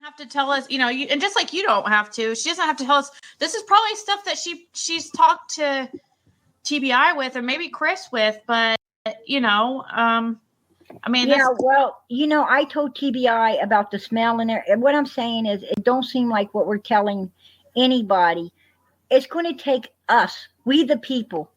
have to tell us, and just like you don't have to, she doesn't have to tell us. This is probably stuff that she's talked to TBI with, or maybe Chris with, but I mean, yeah, well, I told TBI about the smell and what I'm saying is it don't seem like what we're telling anybody. It's going to take us, we the people,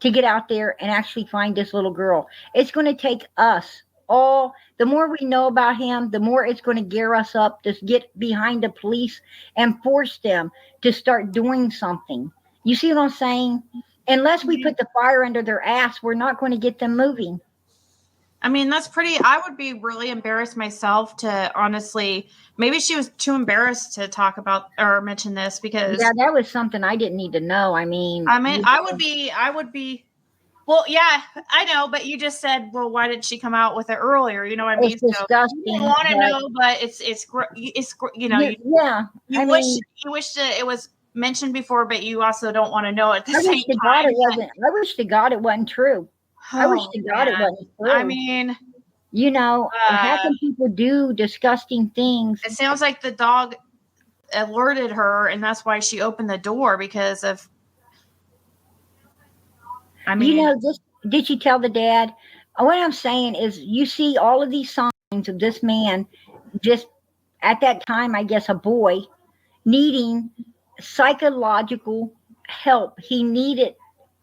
to get out there and actually find this little girl. It's going to take us all. The more we know about him, the more it's going to gear us up to get behind the police and force them to start doing something. You see what I'm saying? Unless we put the fire under their ass, we're not going to get them moving. I mean, that's pretty. I would be really embarrassed myself to honestly. Maybe she was too embarrassed to talk about or mention this because. Yeah, that was something I didn't need to know. I mean, I would be. Well, yeah, I know, but you just said, well, why did she come out with it earlier? You know what I mean? It's disgusting. So you want to know, but it's yeah. You wish that it was mentioned before, but you also don't want to know at the same time. I wish to God it wasn't true. I wish to God it wasn't true. I mean, how can people do disgusting things? It sounds like the dog alerted her, and that's why she opened the door because of. I mean, did she tell the dad? What I'm saying is, you see all of these signs of this man, just at that time, I guess, a boy needing psychological help.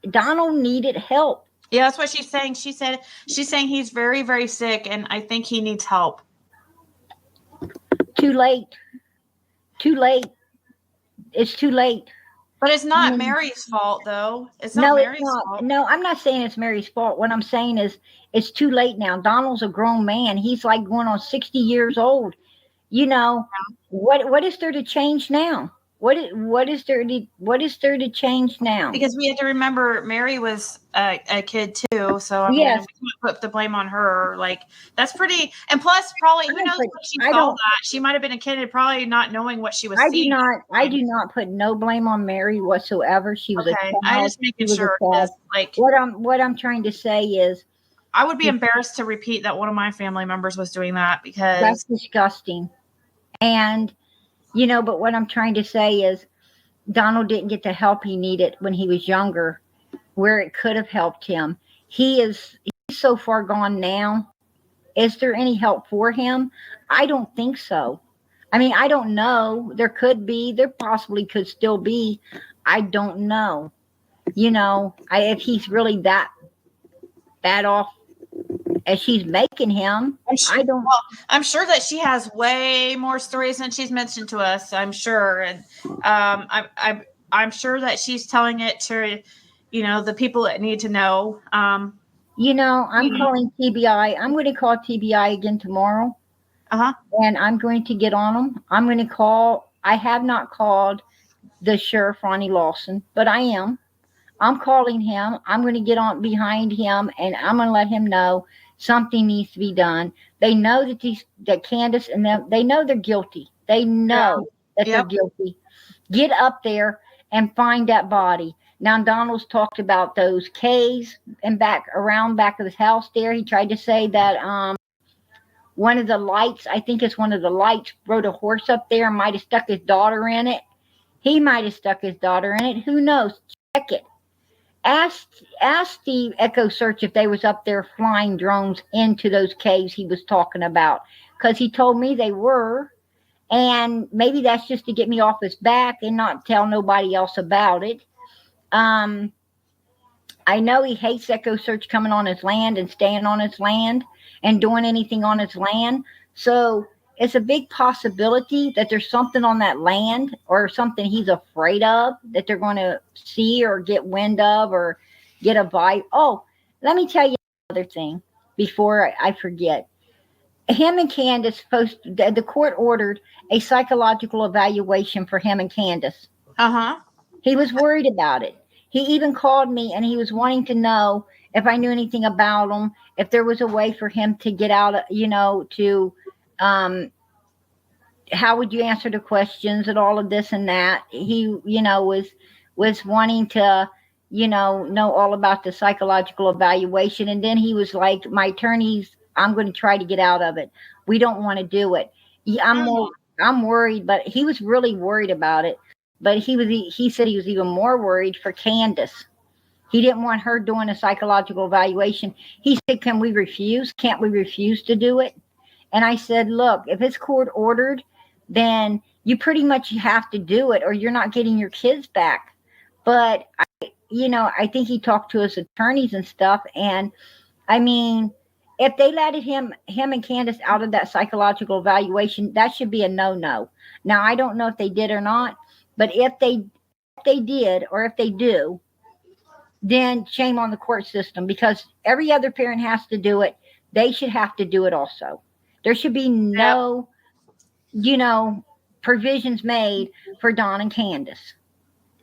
Donald needed help. Yeah, that's what she's saying. She's saying he's very, very sick, and I think he needs help. Too late. It's too late. But it's not Mary's fault, though. It's not Mary's fault. No, I'm not saying it's Mary's fault. What I'm saying is it's too late now. Donald's a grown man. He's like going on 60 years old. What is there to change now? What is there to change now? Because we have to remember Mary was a kid too, so we can't put the blame on her. Like, that's pretty. And plus, probably who knows what she saw that she might have been a kid and probably not knowing what she was seeing. I do not put no blame on Mary whatsoever. She was a child. I'm just making sure. Like, what I'm trying to say is, I would be embarrassed to repeat that one of my family members was doing that because that's disgusting. And but what I'm trying to say is Donald didn't get the help he needed when he was younger, where it could have helped him. He's so far gone now. Is there any help for him? I don't think so. I mean, I don't know. There could be. There possibly could still be. I don't know. If he's really that off as she's making him. I'm sure that she has way more stories than she's mentioned to us. I'm sure, and I'm sure that she's telling it to, the people that need to know. I'm calling TBI. I'm going to call TBI again tomorrow. And I'm going to get on them. I'm going to call. I have not called the sheriff, Ronnie Lawson, but I am. I'm calling him. I'm going to get on behind him, and I'm going to let him know something needs to be done. They know that K.N.S. and them, they know they're guilty. They know that they're guilty. Get up there and find that body. Now, Donald's talked about those K's and back of his house there. He tried to say that one of the lights, I think it's one of the lights, rode a horse up there and might have stuck his daughter in it. He might have stuck his daughter in it. Who knows? Check it. Ask the Echo Search if they was up there flying drones into those caves he was talking about, because he told me they were, and maybe that's just to get me off his back and not tell nobody else about it. I know he hates Echo Search coming on his land and staying on his land and doing anything on his land. So it's a big possibility that there's something on that land or something he's afraid of that they're going to see or get wind of or get a bite. Oh, let me tell you another thing before I forget. Him and K.N.S. the court ordered a psychological evaluation for him and K.N.S. He was worried about it. He even called me and he was wanting to know if I knew anything about him, if there was a way for him to get out, how would you answer the questions and all of this and that. He, was wanting to, know all about the psychological evaluation. And then he was like, my attorneys, I'm going to try to get out of it. We don't want to do it. I'm worried, but he was really worried about it. But he said he was even more worried for Candace. He didn't want her doing a psychological evaluation. He said, "Can we refuse? Can't we refuse to do it?" And I said, "Look, if it's court ordered, then you pretty much have to do it, or you're not getting your kids back." But I think he talked to his attorneys and stuff, and I mean, if they let him and Candace out of that psychological evaluation, that should be a no-no. Now, I don't know if they did or not, but if they did, or if they do, then shame on the court system, because every other parent has to do it. They should have to do it also. There should be no, provisions made for Don and Candace.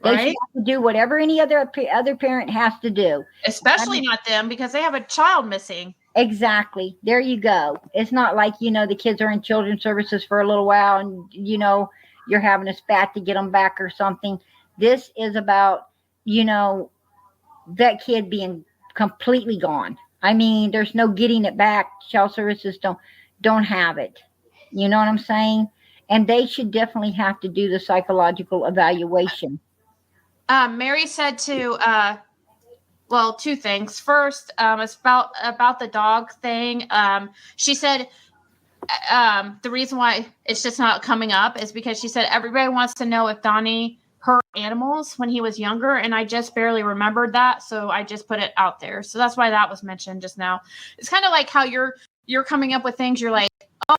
They should have to do whatever any other parent has to do. Especially not them, because they have a child missing. Exactly. There you go. It's not like, the kids are in children's services for a little while and, you're having a spat to get them back or something. This is about, that kid being completely gone. I mean, there's no getting it back. Child services don't have it. You know what I'm saying? And they should definitely have to do the psychological evaluation. Mary said to, two things. First, it's about the dog thing. She said the reason why it's just not coming up is because she said everybody wants to know if Donnie hurt animals when he was younger, and I just barely remembered that, so I just put it out there. So that's why that was mentioned just now. It's kind of like how you're coming up with things. You're like,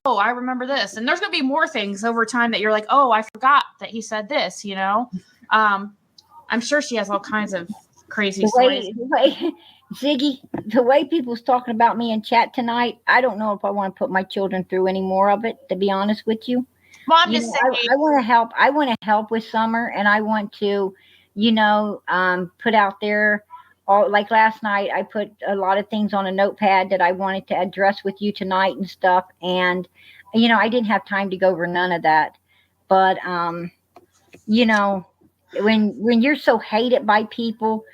oh, I remember this, and there's gonna be more things over time that you're like, oh, I forgot that he said this. I'm sure she has all kinds of crazy stories. Ziggy, the way people's talking about me in chat tonight, I don't know if I want to put my children through any more of it, to be honest with you. Well, I'm just saying. I want to help. I want to help with Summer, and I want to, put out there. Like last night, I put a lot of things on a notepad that I wanted to address with you tonight and stuff. And, I didn't have time to go over none of that. But, when you're so hated by people,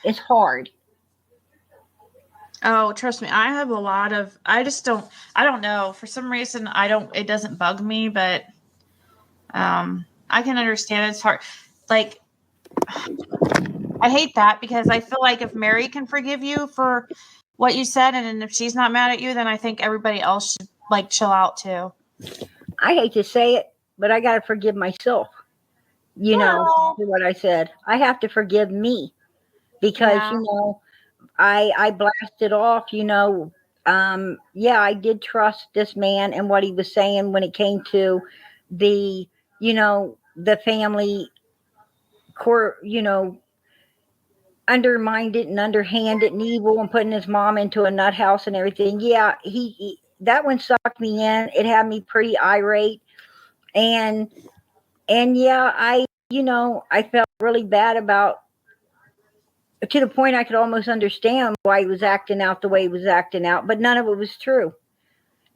it's hard. Oh, trust me, I have a lot of, I don't know. For some reason, it doesn't bug me, but I can understand it's hard. Like, I hate that, because I feel like if Mary can forgive you for what you said, and if she's not mad at you, then I think everybody else should chill out too. I hate to say it, but I got to forgive myself. For what I said. I have to forgive me, because, I blasted off, I did trust this man and what he was saying when it came to the, the family court, undermined it and underhanded and evil and putting his mom into a nut house and everything. Yeah, he that one sucked me in. It had me pretty irate. And yeah, I felt really bad about, to the point I could almost understand why he was acting out the way he was acting out, but none of it was true.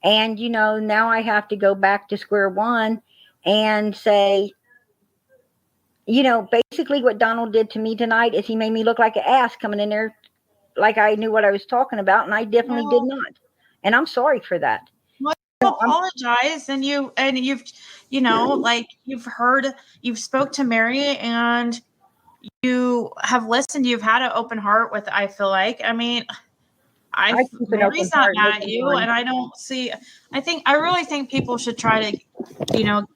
And, now I have to go back to square one and say, basically what Donald did to me tonight is he made me look like an ass coming in there like I knew what I was talking about, and I definitely did not. And I'm sorry for that. Well, you apologize, and you've you've spoke to Mary, and you have listened. You've had an open heart with, I feel like. I mean, Mary's not mad at you, and I don't see. I really think people should try to,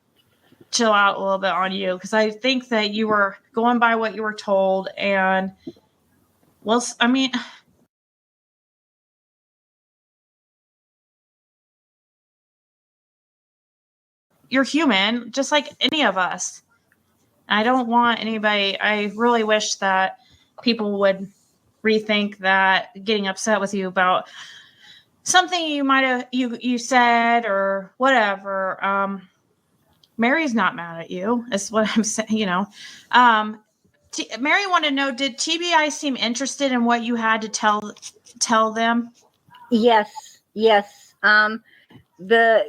chill out a little bit on you, because I think that you were going by what you were told, and you're human, just like any of us. I don't want anybody. I really wish that people would rethink that getting upset with you about something you might have you said or whatever. Mary's not mad at you. Is what I'm saying. Mary wanted to know: did TBI seem interested in what you had to tell them? Yes. The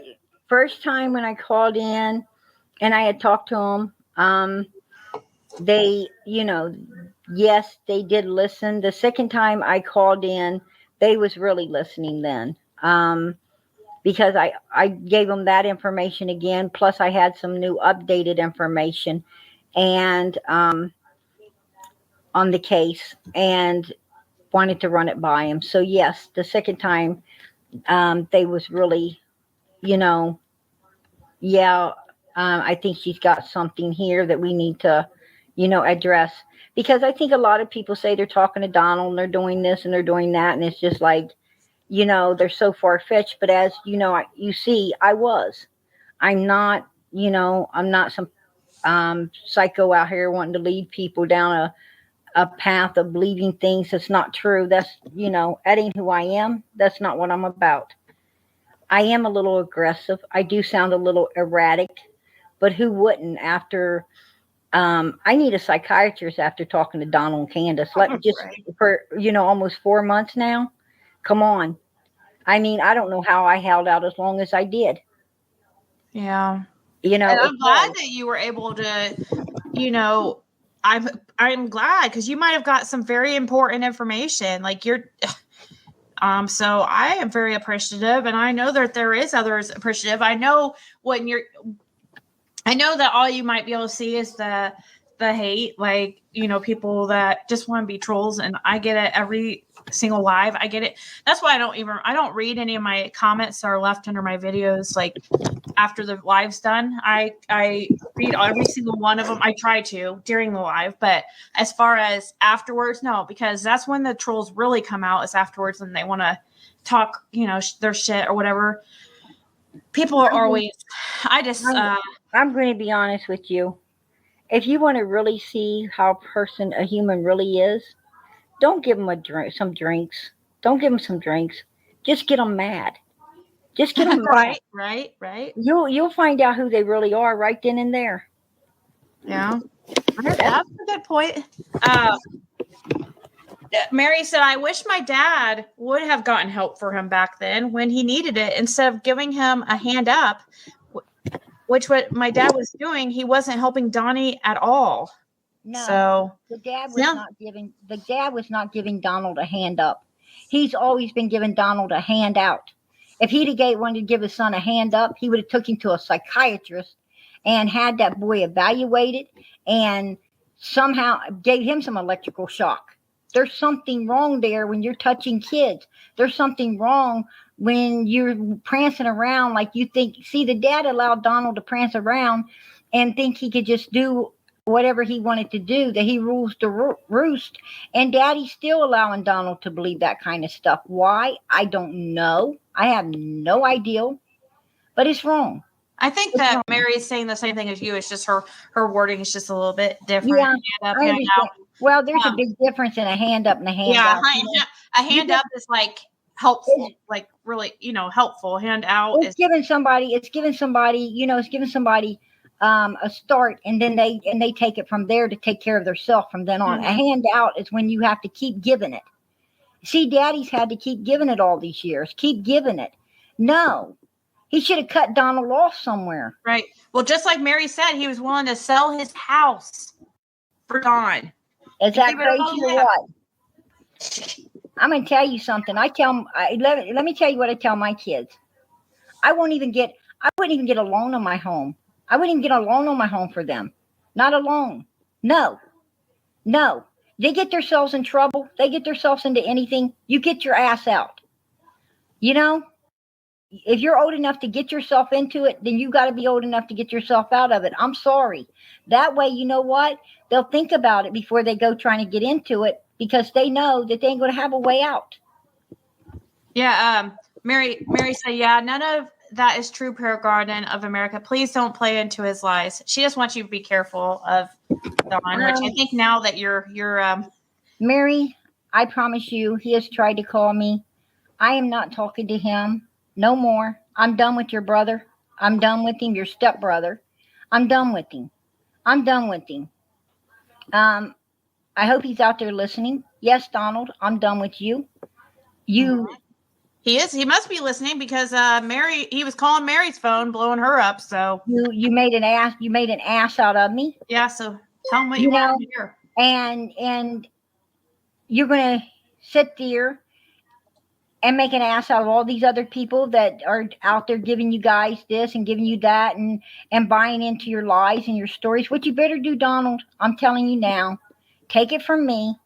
first time when I called in and I had talked to them, they, yes, they did listen. The second time I called in, they was really listening then. because I gave them that information again. Plus, I had some new updated information and on the case, and wanted to run it by him. So yes, the second time, they was really, you know, yeah, I think she's got something here that we need to, address. Because I think a lot of people say they're talking to Donald and they're doing this and they're doing that. And it's just like, they're so far fetched. But as you see, I'm not, I'm not some psycho out here wanting to lead people down a path of believing things that's not true. That's, that ain't who I am. That's not what I'm about. I am a little aggressive. I do sound a little erratic, but who wouldn't after I need a psychiatrist after talking to Donald and Candace. Just Right. for almost 4 months now. Come on. I mean, I don't know how I held out as long as I did. Yeah. And I'm glad that you were able to, I'm glad because you might have got some very important information. Like so I am very appreciative, and I know that there is others appreciative. I know that all you might be able to see is the hate, like, people that just want to be trolls, and I get it every single live. I get it. That's why I don't read any of my comments that are left under my videos, like after the live's done. I read every single one of them. I try to during the live, but as far as afterwards, no, because that's when the trolls really come out, is afterwards, and they want to talk, their shit or whatever. People are always, I'm going to be honest with you. If you want to really see how a human really is, don't give them some drinks. Don't give them some drinks. Just get them mad. Just get them mad. Right. You'll find out who they really are right then and there. Yeah, that's a good point. Mary said, I wish my dad would have gotten help for him back then when he needed it, instead of giving him a hand up, which what my dad was doing. He wasn't helping Donnie at all. No, so the dad was not giving Donald a hand up. He's always been giving Donald a hand out. If wanted to give his son a hand up, he would have took him to a psychiatrist and had that boy evaluated and somehow gave him some electrical shock. There's something wrong there when you're touching kids. There's something wrong when you're prancing around like you think. See, the dad allowed Donald to prance around and think he could just do whatever he wanted to do, that he rules the roost. And Daddy's still allowing Donald to believe that kind of stuff. Why? I don't know. I have no idea. But it's wrong. I think that Mary's saying the same thing as you. It's just her wording is just a little bit different. Yeah, I understand. Well, there's a big difference in a hand up and a hand out. A hand up is like helpful, like really, helpful. Hand out is giving somebody, a start, and then they take it from there to take care of themselves from then on. Mm-hmm. A hand out is when you have to keep giving it. See, Daddy's had to keep giving it all these years. Keep giving it. No. He should have cut Donald off somewhere. Right. Well, just like Mary said, he was willing to sell his house for Don. Is that crazy or what? I'm going to tell you something. Let me tell you what I tell my kids. I wouldn't even get a loan on my home. I wouldn't even get a loan on my home for them. Not a loan. No. They get themselves in trouble. They get themselves into anything. You get your ass out. If you're old enough to get yourself into it, then you got to be old enough to get yourself out of it. I'm sorry. That way, you know what? They'll think about it before they go trying to get into it, because they know that they ain't going to have a way out. Yeah. Mary said, yeah, none of that is true, Prayer Garden of America. Please don't play into his lies. She just wants you to be careful of Don, which I think now that you're Mary, I promise you, he has tried to call me. I am not talking to him. No more. I'm done with your brother. I'm done with him, your stepbrother. I'm done with him. I hope he's out there listening. Yes, Donald, I'm done with you. He is. He must be listening, because he was calling Mary's phone, blowing her up. So you made an ass out of me. Yeah. So tell him what you want to hear. And you're going to sit there and make an ass out of all these other people that are out there giving you guys this and giving you that and buying into your lies and your stories. What you better do, Donald, I'm telling you now, take it from me.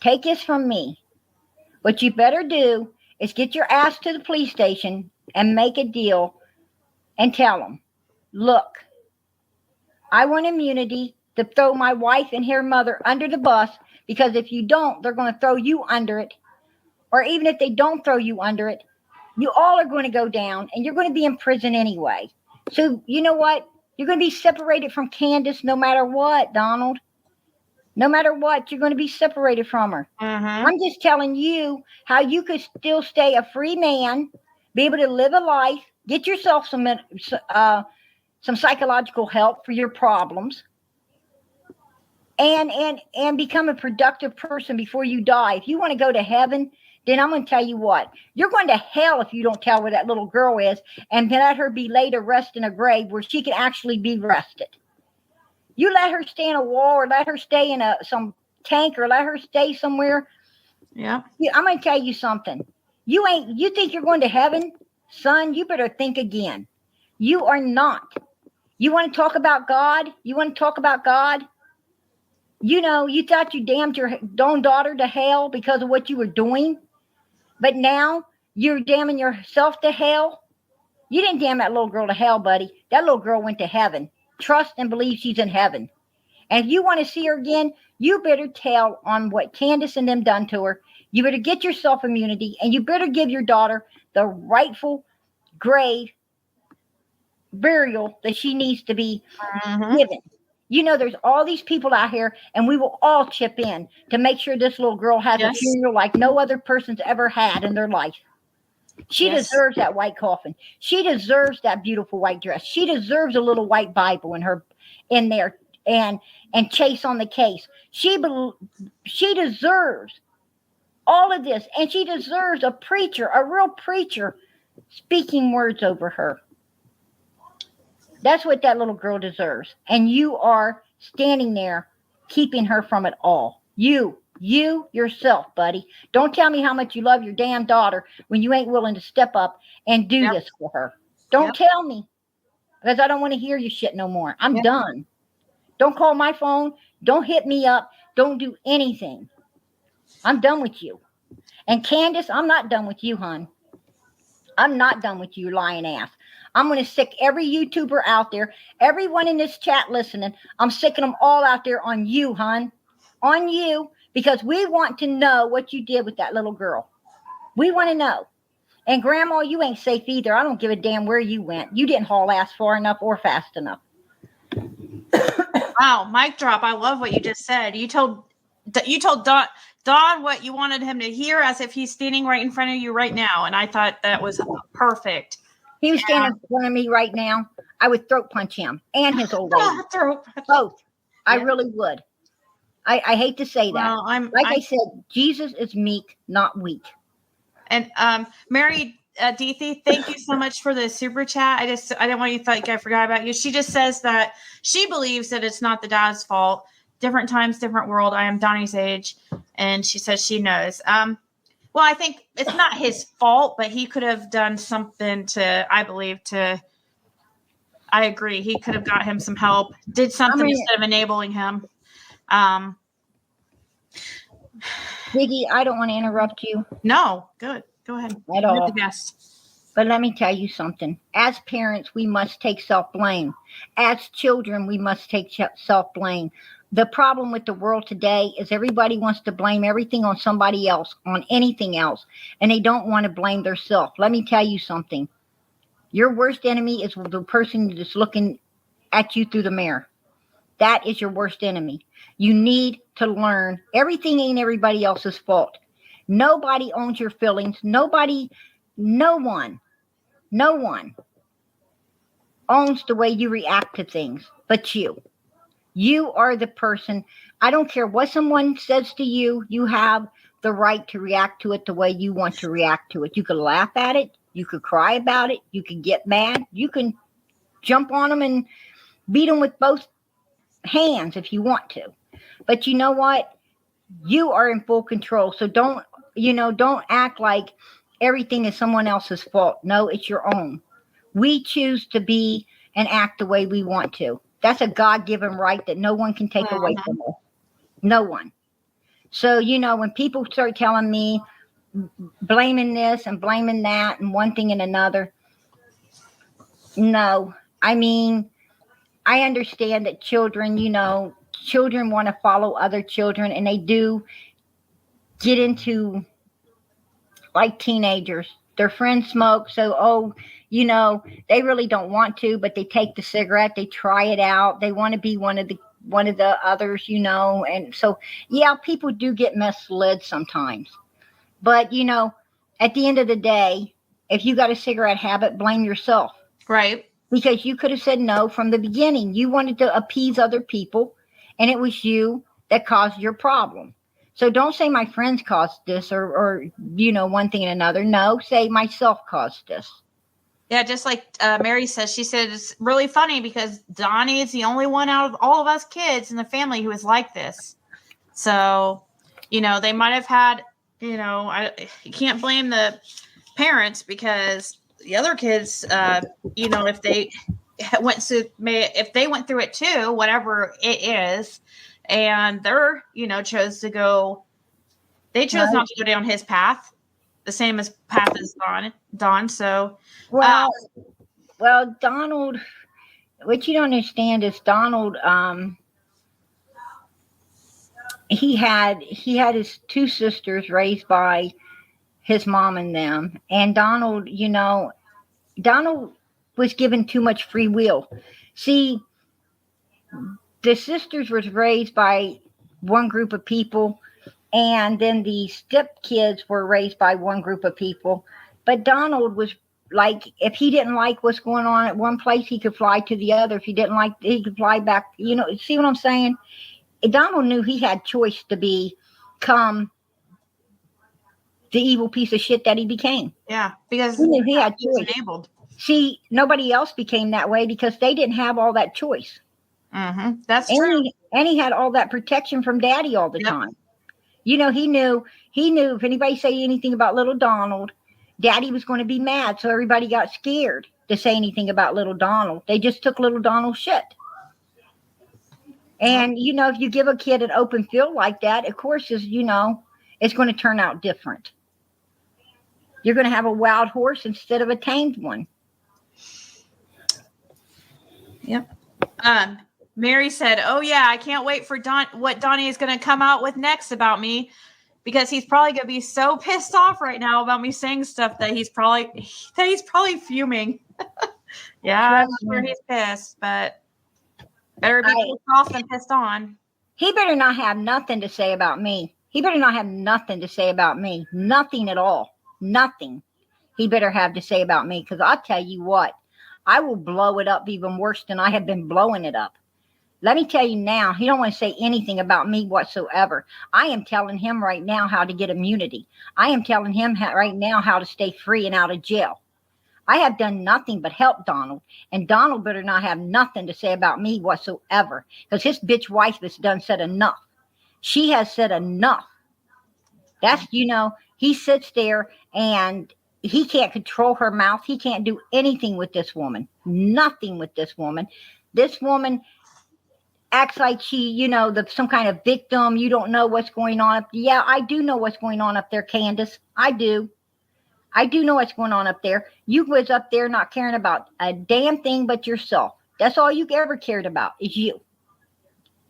Take this from me. What you better do is get your ass to the police station and make a deal and tell them, look, I want immunity to throw my wife and her mother under the bus, because if you don't, they're going to throw you under it. Or even if they don't throw you under it, you all are going to go down and you're going to be in prison anyway. So you know what? You're going to be separated from K.N.S. no matter what, Donald. No matter what, you're going to be separated from her. I'm just telling you how you could still stay a free man, be able to live a life, get yourself some psychological help for your problems, and become a productive person before you die. If you want to go to heaven, then I'm going to tell you what. You're going to hell if you don't tell where that little girl is and let her be laid to rest in a grave where she can actually be rested. You let her stay in a wall, or let her stay in some tank, or let her stay somewhere. Yeah. I'm going to tell you something. You think you're going to heaven, son? You better think again. You are not. You want to talk about God? You want to talk about God? You know, you thought you damned your own daughter to hell because of what you were doing, but now you're damning yourself to hell. You didn't damn that little girl to hell, buddy. That little girl went to heaven. Trust and believe she's in heaven. And if you want to see her again, you better tell on what K.N.S. and them done to her. You better get yourself immunity, and you better give your daughter the rightful grave burial that she needs to be given. You know, there's all these people out here, and we will all chip in to make sure this little girl has a funeral like no other person's ever had in their life. She deserves that white coffin. She deserves that beautiful white dress. She deserves a little white Bible in there and Chase on the case. She deserves all of this, and she deserves a real preacher, speaking words over her. That's what that little girl deserves. And you are standing there keeping her from it all. You yourself, buddy. Don't tell me how much you love your damn daughter when you ain't willing to step up and do this for her. Don't tell me, because I don't want to hear your shit no more. I'm done. Don't call my phone. Don't hit me up. Don't do anything. I'm done with you. And Candace, I'm not done with you, hon. I'm not done with you, lying ass. I'm going to sick every YouTuber out there, everyone in this chat listening. I'm sicking them all out there on you, hon. On you, because we want to know what you did with that little girl. We want to know. And Grandma, you ain't safe either. I don't give a damn where you went. You didn't haul ass far enough or fast enough. Wow, mic drop. I love what you just said. You told Don what you wanted him to hear, as if he's standing right in front of you right now. And I thought that was perfect. He was standing in front of me right now. I would throat punch him and his old lady. Both. I really would. I hate to say that. Well, I said, Jesus is meek, not weak. And Mary Deethy, thank you so much for the super chat. I didn't want you to think I forgot about you. She just says that she believes that it's not the dad's fault. Different times, different world. I am Donnie's age, and she says she knows. Well, I think it's not his fault, but he could have done something I agree. He could have got him some help, did something instead of enabling him. Ziggy, I don't want to interrupt you. No, good. Go ahead. At all. You're the best. But let me tell you something. As parents, we must take self-blame. As children, we must take self-blame. The problem with the world today is everybody wants to blame everything on somebody else, on anything else, and they don't want to blame themselves. Let me tell you something. Your worst enemy is the person that's looking at you through the mirror. That is your worst enemy. You need to learn everything ain't everybody else's fault. Nobody owns your feelings. No one owns the way you react to things but you. You are the person. I don't care what someone says to you. You have the right to react to it the way you want to react to it. You could laugh at it. You could cry about it. You could get mad. You can jump on them and beat them with both hands if you want to. But you know what? You are in full control. So don't don't act like everything is someone else's fault. No, it's your own. We choose to be and act the way we want to. That's a God-given right that no one can take away from us. No one. So, when people start telling me, blaming this and blaming that and one thing and another, no. I mean, I understand that children want to follow other children, and they do get into, like, teenagers. Their friends smoke, so they really don't want to, but they take the cigarette, they try it out, they want to be one of the others, and so yeah, people do get misled sometimes. But at the end of the day, if you got a cigarette habit, blame yourself. Right. Because you could have said no from the beginning. You wanted to appease other people, and it was you that caused your problem. So don't say my friends caused this or one thing and another. No, say myself caused this. Yeah, just like Mary says, she said it's really funny because Donnie is the only one out of all of us kids in the family who is like this. So, they might have had, you can't blame the parents because the other kids, if they went through it too, whatever it is, and they're, chose not to go down his path, the same as path as Don. So, well, Donald, what you don't understand is Donald, he had his two sisters raised by his mom and them, and Donald was given too much free will. See, the sisters was raised by one group of people, and then the step kids were raised by one group of people. But Donald was like, if he didn't like what's going on at one place, he could fly to the other. If he didn't like, he could fly back. See what I'm saying? Donald knew he had choice to become the evil piece of shit that he became. Yeah, because he knew he had choice. Enabled. See, nobody else became that way because they didn't have all that choice. Mm-hmm. That's true. And he had all that protection from Daddy all the time. He knew if anybody say anything about little Donald, Daddy was going to be mad. So everybody got scared to say anything about little Donald. They just took little Donald's shit. And, if you give a kid an open field like that, of course, it's going to turn out different. You're going to have a wild horse instead of a tamed one. Yep. Mary said, "Oh yeah, I can't wait for what Donnie is going to come out with next about me, because he's probably going to be so pissed off right now about me saying stuff that he's probably fuming." Yeah, I'm sure he's pissed, but better be pissed off than pissed on. He better not have nothing to say about me. Nothing at all. Nothing. He better have to say about me, because I'll tell you what, I will blow it up even worse than I have been blowing it up. Let me tell you now, he don't want to say anything about me whatsoever. I am telling him right now how to get immunity. I am telling him right now how to stay free and out of jail. I have done nothing but help Donald, and Donald better not have nothing to say about me whatsoever, because his bitch wife has said enough. She has said enough. That's, he sits there and he can't control her mouth. He can't do anything with this woman. Nothing with this woman. This woman acts like she, some kind of victim. You don't know what's going on. Yeah, I do know what's going on up there, Candace. I do know what's going on up there. You was up there not caring about a damn thing but yourself. That's all you ever cared about is you.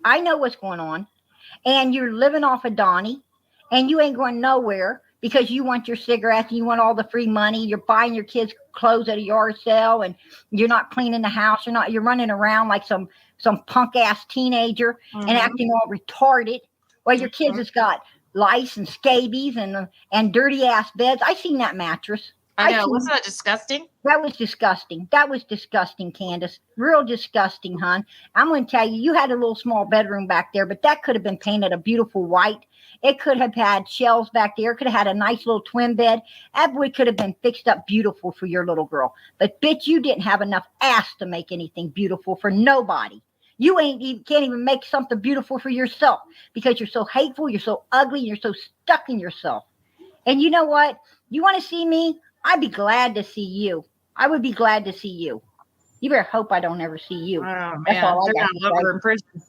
I know what's going on. And you're living off of Donnie, and you ain't going nowhere because you want your cigarettes and you want all the free money. You're buying your kids clothes at a yard sale, and you're not cleaning the house. You're running around like some punk ass teenager and acting all retarded while your kids has got lice and scabies and dirty ass beds. I seen that mattress. I know. Wasn't that disgusting? That was disgusting, Candace. Real disgusting, hon. I'm going to tell you, you had a little small bedroom back there, but that could have been painted a beautiful white. It could have had shelves back there. It could have had a nice little twin bed. That would could have been fixed up beautiful for your little girl. But bitch, you didn't have enough ass to make anything beautiful for nobody. You can't even make something beautiful for yourself because you're so hateful, you're so ugly, you're so stuck in yourself. And you know what? You want to see me? I'd be glad to see you. I would be glad to see you. You better hope I don't ever see you. Oh man, That's all they're I got gonna to love say. her in prison.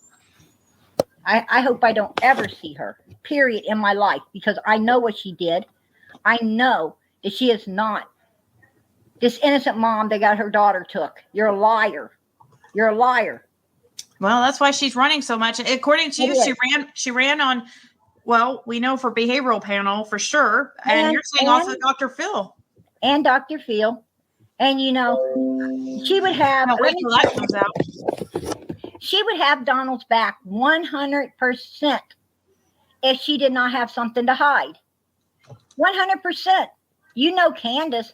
I hope I don't ever see her, period, in my life, because I know what she did. I know that she is not this innocent mom that got her daughter took. You're a liar. You're a liar. Well, that's why she's running so much. According to you, she ran on, well, we know for behavioral panel for sure. And you're saying also Dr. Phil. And Dr. Phil. And you know, she would have wait till that comes out. She would have Donald's back 100% if she did not have something to hide. 100%. You know Candace.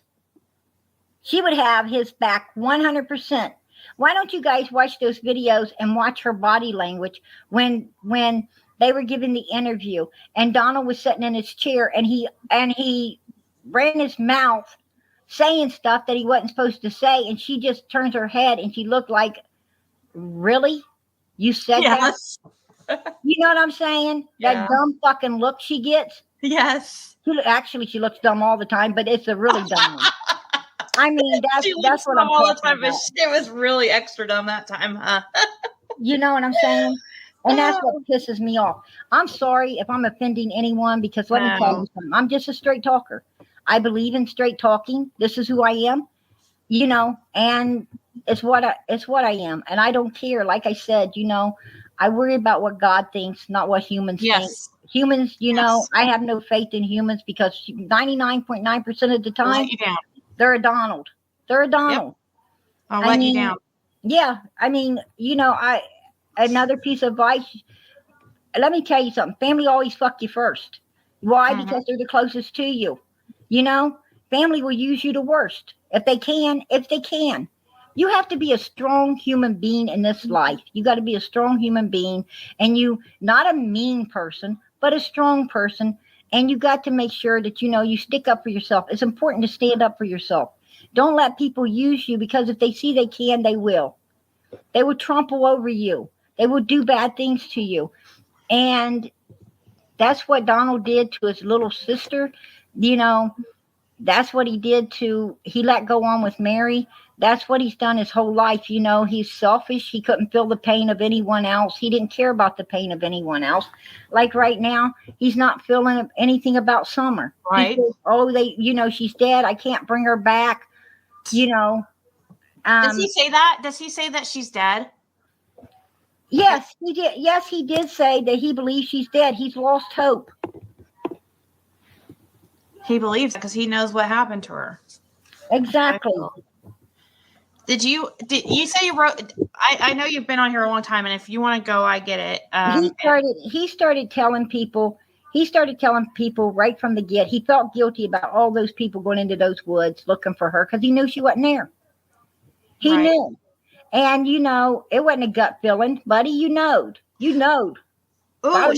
She would have his back 100%. Why don't you guys watch those videos and watch her body language when they were giving the interview and Donald was sitting in his chair and he ran his mouth saying stuff that he wasn't supposed to say, and she just turns her head and she looked like, really? You said that? You know what I'm saying? Yeah. That dumb fucking look she gets. Yes. Actually, she looks dumb all the time, but it's a really dumb one. I mean, that's what I'm talking all the time, about. But it was really extra dumb that time, huh? You know what I'm saying? And that's what pisses me off. I'm sorry if I'm offending anyone, because let me tell you something. I'm just a straight talker. I believe in straight talking. This is who I am, you know, and it's what I am. And I don't care. Like I said, you know, I worry about what God thinks, not what humans think. Humans, you know, I have no faith in humans because 99.9% of the time, they're a Donald. They're a Donald. Yep. I'll let you down. Yeah. I mean, you know, another piece of advice. Let me tell you something. Family always fuck you first. Why? Mm-hmm. Because they're the closest to you. You know, family will use you the worst if they can. You have to be a strong human being in this life. You got to be a strong human being, and you not a mean person, but a strong person. And you got to make sure that, you know, you stick up for yourself. It's important to stand up for yourself. Don't let people use you, because if they see they can, they will. They will trample over you. They will do bad things to you. And that's what Donald did to his little sister. You know, that's what he did he let go on with Mary. That's what he's done his whole life. You know, he's selfish. He couldn't feel the pain of anyone else. He didn't care about the pain of anyone else. Like right now, he's not feeling anything about Summer. Right. Says, you know, she's dead. I can't bring her back. You know. Does he say that? Does he say that she's dead? Yes, he did. Yes, he did say that he believes she's dead. He's lost hope. He believes it because he knows what happened to her. Exactly. Did you say you wrote? I know you've been on here a long time, and if you want to go, I get it. He started telling people right from the get. He felt guilty about all those people going into those woods looking for her because he knew she wasn't there. He knew. And, you know, it wasn't a gut feeling, buddy. You knowed. Oh,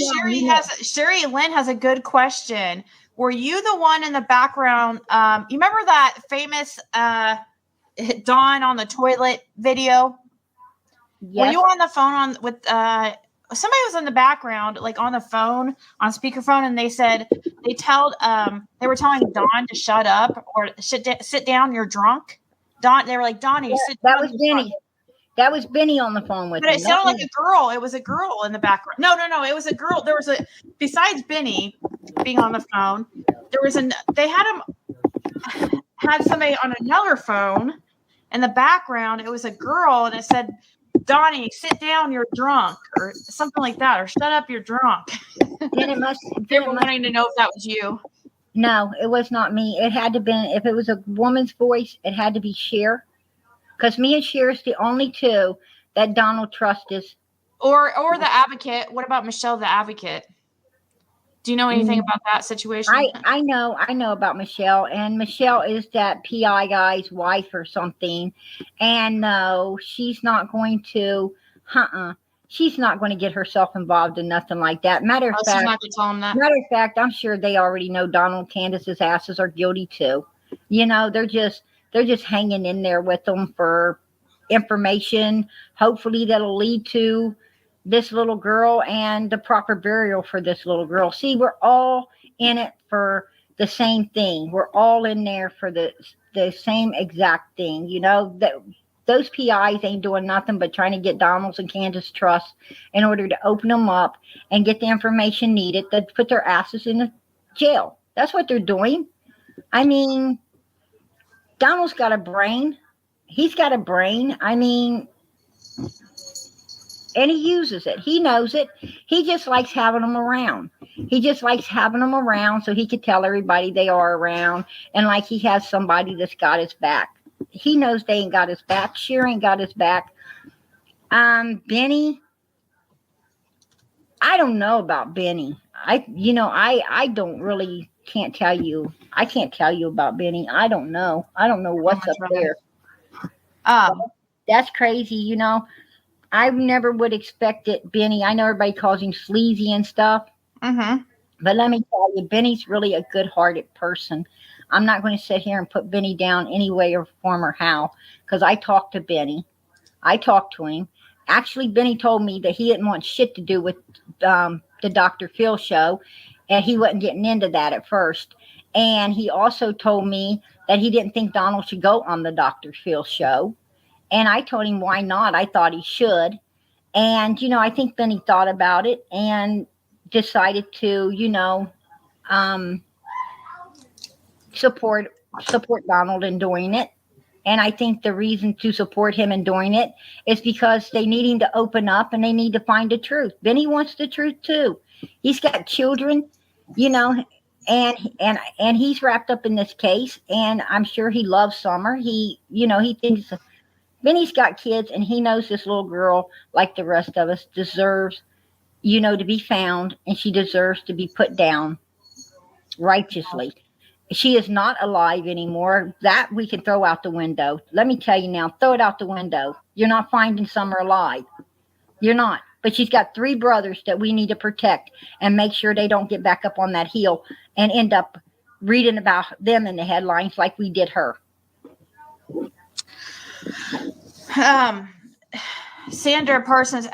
Sherry Lynn has a good question. Were you the one in the background? You remember that famous Dawn on the toilet video? Yes. Were you on the phone with somebody was in the background, like on the phone, on speakerphone, and they were telling Dawn to shut up or sit down, you're drunk. Dawn, they were like, Donnie, sit down. That was Benny. That was Benny on the phone with me. But it sounded like a girl. It was a girl in the background. No. It was a girl. There was besides Benny being on the phone, they had somebody on another phone in the background. It was a girl, and it said, Donnie, sit down, you're drunk, or something like that, or shut up, you're drunk. They were wanting to know if that was you. No, it was not me. It had to be, if it was a woman's voice, it had to be Cher. Because me and Cher is the only two that Donald trusts. Or the advocate. What about Michelle, the advocate? Do you know anything about that situation? I know about Michelle. And Michelle is that PI guy's wife or something. And no, she's not going to, she's not going to get herself involved in nothing like that. Matter of fact, she's not going to tell him that. Matter of fact, I'm sure they already know Donald Candace's asses are guilty too. You know, they're just hanging in there with them for information. Hopefully that'll lead to this little girl and the proper burial for this little girl. See, we're all in it for the same thing. We're all in there for the same exact thing. That those PIs ain't doing nothing but trying to get Donald's and K.N.S trust in order to open them up and get the information needed to put their asses in the jail. That's what they're doing. I mean, Donald's got a brain. He's got a brain. I mean, and he uses it. He knows it. He just likes having them around. He just likes having them around so he could tell everybody they are around, and like he has somebody that's got his back. He knows they ain't got his back. Sure ain't got his back. Benny, I don't know about Benny. I don't really can't tell you. I can't tell you about Benny. I don't know. I don't know what's up there. That's crazy, I never would expect it, Benny. I know everybody calls him sleazy and stuff. Mm-hmm. But let me tell you, Benny's really a good-hearted person. I'm not going to sit here and put Benny down any way or form or how, because I talked to Benny. I talked to him. Actually, Benny told me that he didn't want shit to do with the Dr. Phil show, and he wasn't getting into that at first. And he also told me that he didn't think Donald should go on the Dr. Phil show. And I told him, why not? I thought he should. And, I think Benny thought about it and decided to, support Donald in doing it. And I think the reason to support him in doing it is because they need him to open up and they need to find the truth. Benny wants the truth too. He's got children, and he's wrapped up in this case. And I'm sure he loves Summer. He thinks Benny's got kids, and he knows this little girl, like the rest of us, deserves, to be found, and she deserves to be put down righteously. She is not alive anymore. That we can throw out the window. Let me tell you now, throw it out the window. You're not finding Summer alive. You're not. But she's got 3 brothers that we need to protect and make sure they don't get back up on that heel and end up reading about them in the headlines like we did her. Sandra Parsons,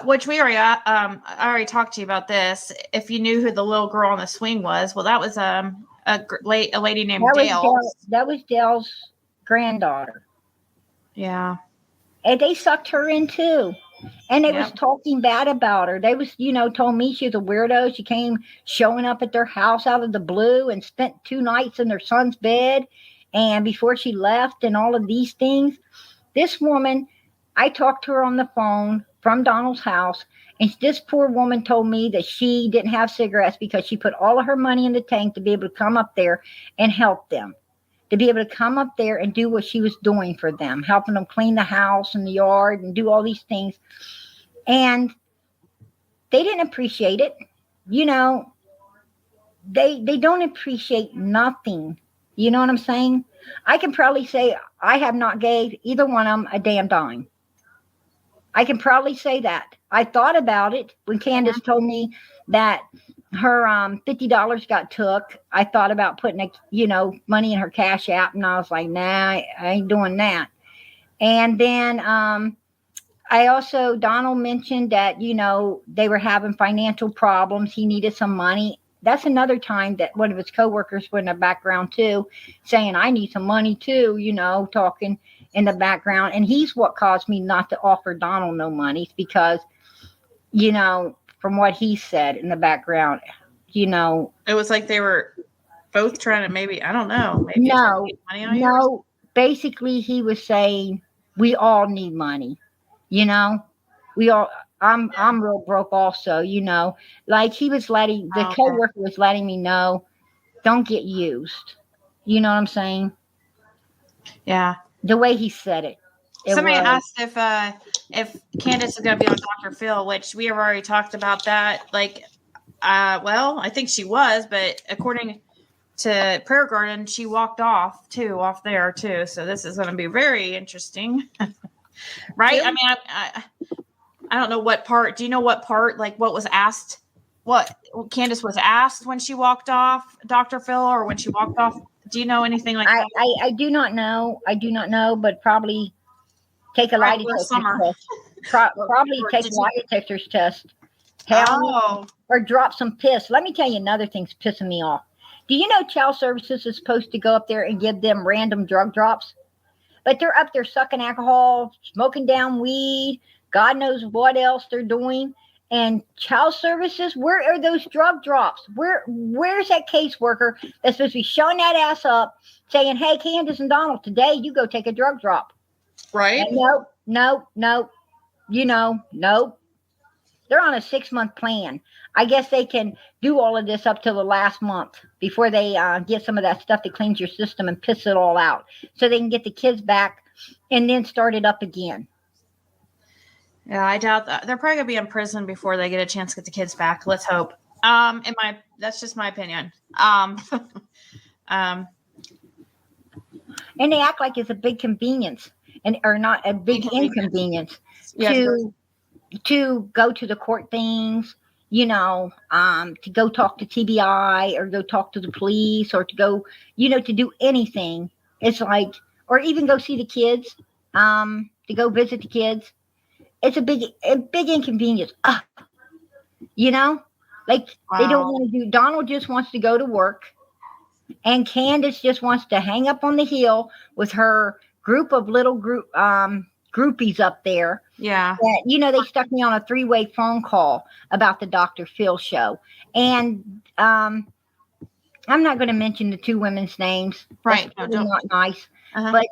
which we already, I already talked to you about this. If you knew who the little girl on the swing was, well, that was a lady named Dale. That was Dale's granddaughter. Yeah, and they sucked her in too. And they was talking bad about her. They was, told me she was a weirdo. She came showing up at their house out of the blue and spent 2 nights in their son's bed. And before she left and all of these things, this woman, I talked to her on the phone from Donald's house. And this poor woman told me that she didn't have cigarettes because she put all of her money in the tank to be able to come up there and help them. To be able to come up there and do what she was doing for them, helping them clean the house and the yard and do all these things. And they didn't appreciate it. They don't appreciate nothing. You know what I'm saying? I can probably say I have not gave either one of them a damn dime. I can probably say that. I thought about it when K.N.S told me that her $50 got took. I thought about putting money in her cash app, and I was like, nah, I ain't doing that. And then Donald mentioned that they were having financial problems. He needed some money. That's another time that one of his coworkers were in the background too, saying I need some money too. Talking in the background, and he's what caused me not to offer Donald no money because from what he said in the background, it was like they were both trying to maybe I don't know. Maybe no, get money on yours? Basically he was saying we all need money. We all. I'm real broke also. Like he was letting the coworker was letting me know, don't get used. You know what I'm saying? Yeah. The way he said it. Somebody asked if K.N.S is going to be on Dr. Phil, which we have already talked about that. Like, well, I think she was, but according to Prayer Garden, she walked off there too. So this is going to be very interesting, right? Yeah. I mean, I don't know what part. Do you know what part? Like, what was asked? What K.N.S was asked when she walked off Dr. Phil, or when she walked off? Do you know anything like that? I do not know. I do not know, but probably take a lie detector test. Probably take a lie detector's test. Or drop some piss. Let me tell you another thing's pissing me off. Do you know child services is supposed to go up there and give them random drug drops? But they're up there sucking alcohol, smoking down weed, God knows what else they're doing. And child services, where are those drug drops? Where's that caseworker that's supposed to be showing that ass up, saying, "Hey, Candace and Donald, today you go take a drug drop." Right? And nope. Nope. They're on a 6-month plan. I guess they can do all of this up till the last month before they get some of that stuff that cleans your system and piss it all out, so they can get the kids back and then start it up again. Yeah, I doubt that. They're probably gonna be in prison before they get a chance to get the kids back. Let's hope. That's just my opinion. And they act like it's a big convenience or not a big inconvenience to go to the court things, to go talk to TBI or go talk to the police or to go, to do anything. It's like, or even go see the kids, to go visit the kids. It's a big inconvenience. They don't want to do. Donald just wants to go to work, and Candace just wants to hang up on the hill with her group of little groupies up there. Yeah. That, they stuck me on a 3-way phone call about the Dr. Phil show, and I'm not going to mention the 2 women's names. Right. That's really not nice. But,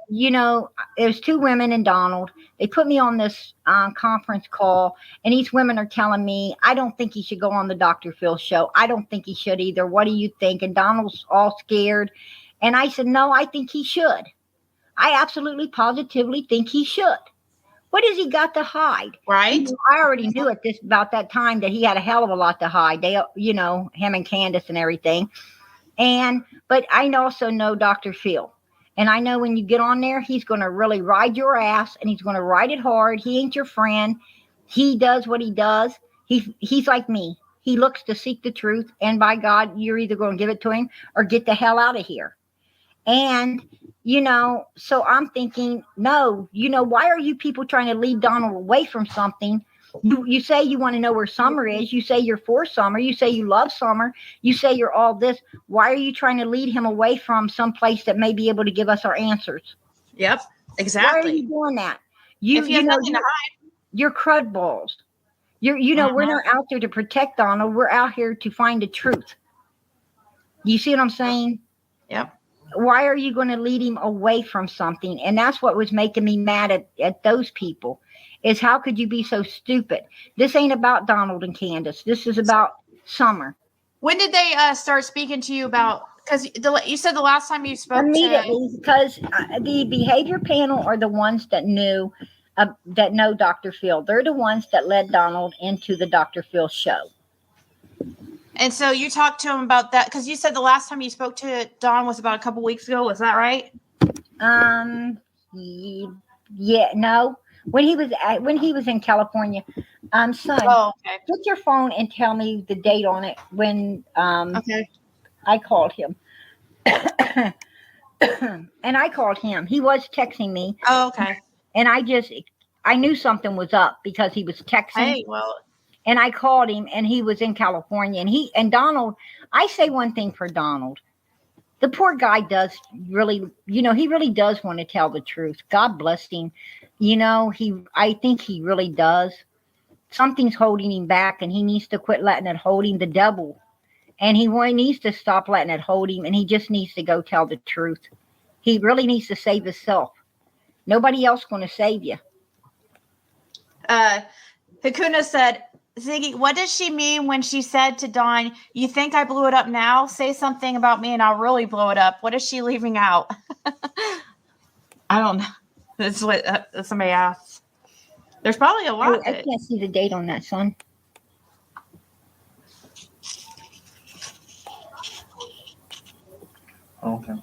there's 2 women and Donald. They put me on this conference call, and these women are telling me, I don't think he should go on the Dr. Phil show. I don't think he should either. What do you think? And Donald's all scared. And I said, no, I think he should. I absolutely, positively think he should. What has he got to hide? Right. I already knew about that time that he had a hell of a lot to hide. They, him and Candace and everything. But I also know Dr. Phil. And I know when you get on there, he's going to really ride your ass, and he's going to ride it hard. He ain't your friend. He does what he does. He's like me. He looks to seek the truth. And by God, you're either going to give it to him or get the hell out of here. And, so I'm thinking, no, why are you people trying to lead Donald away from something? You say you want to know where Summer is. You say you're for Summer. You say you love Summer. You say you're all this. Why are you trying to lead him away from some place that may be able to give us our answers? Yep, exactly. Why are you doing that? If you have nothing to hide. You're crud balls. We're not out there to protect Donald. We're out here to find the truth. You see what I'm saying? Yep. Why are you going to lead him away from something? And that's what was making me mad at those people, is how could you be so stupid? This ain't about Donald and Candace. This is about Summer. When did they start speaking to you about, because you said the last time you spoke immediately, because the behavior panel are the ones that know Dr. Phil. They're the ones that led Donald into the Dr. Phil show. And so you talked to him about that, because you said the last time you spoke to Don was about a couple weeks ago. Was that right? Yeah, no. When he was in California, son. Oh, okay. Put your phone and tell me the date on it when okay. I called him. And I called him. He was texting me. Oh, okay. And I knew something was up because he was texting. Hey, well. And I called him, and he was in California. And Donald, I say one thing for Donald. The poor guy does really, he really does want to tell the truth. God bless him. I think he really does. Something's holding him back, and he needs to quit letting it hold him. The devil. And he needs to stop letting it hold him, and he just needs to go tell the truth. He really needs to save himself. Nobody else going to save you. Hakuna said, Ziggy, what does she mean when she said to Dawn, you think I blew it up now? Say something about me and I'll really blow it up. What is she leaving out? I don't know. That's what somebody asked. There's probably a lot. I can't see the date on that, son. Okay.